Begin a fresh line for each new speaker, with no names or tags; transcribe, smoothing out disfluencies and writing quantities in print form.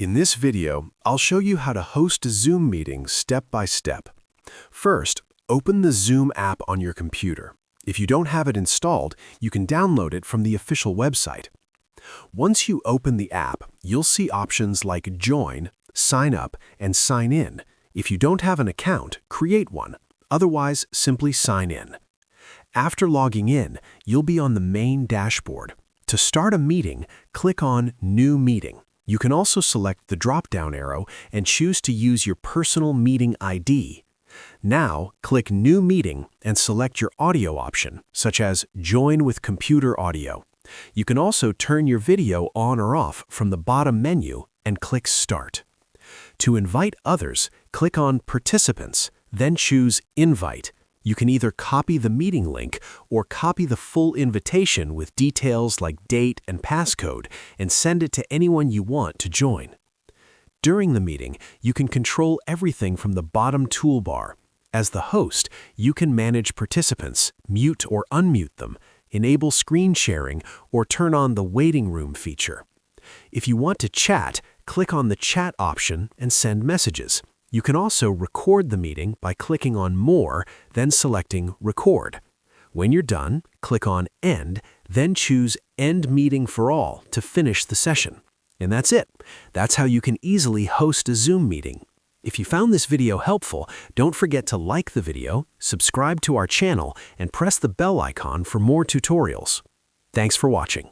In this video, I'll show you how to host a Zoom meeting step by step. First, open the Zoom app on your computer. If you don't have it installed, you can download it from the official website. Once you open the app, you'll see options like Join, Sign Up, and Sign In. If you don't have an account, create one. Otherwise, simply sign in. After logging in, you'll be on the main dashboard. To start a meeting, click on New Meeting. You can also select the drop-down arrow and choose to use your personal meeting ID. Now, click New Meeting and select your audio option, such as Join with Computer Audio. You can also turn your video on or off from the bottom menu and click Start. To invite others, click on Participants, then choose Invite. You can either copy the meeting link or copy the full invitation with details like date and passcode and send it to anyone you want to join. During the meeting, you can control everything from the bottom toolbar. As the host, you can manage participants, mute or unmute them, enable screen sharing, or turn on the waiting room feature. If you want to chat, click on the chat option and send messages. You can also record the meeting by clicking on More, then selecting Record. When you're done, click on End, then choose End Meeting for All to finish the session. And that's it. That's how you can easily host a Zoom meeting. If you found this video helpful, don't forget to like the video, subscribe to our channel, and press the bell icon for more tutorials. Thanks for watching.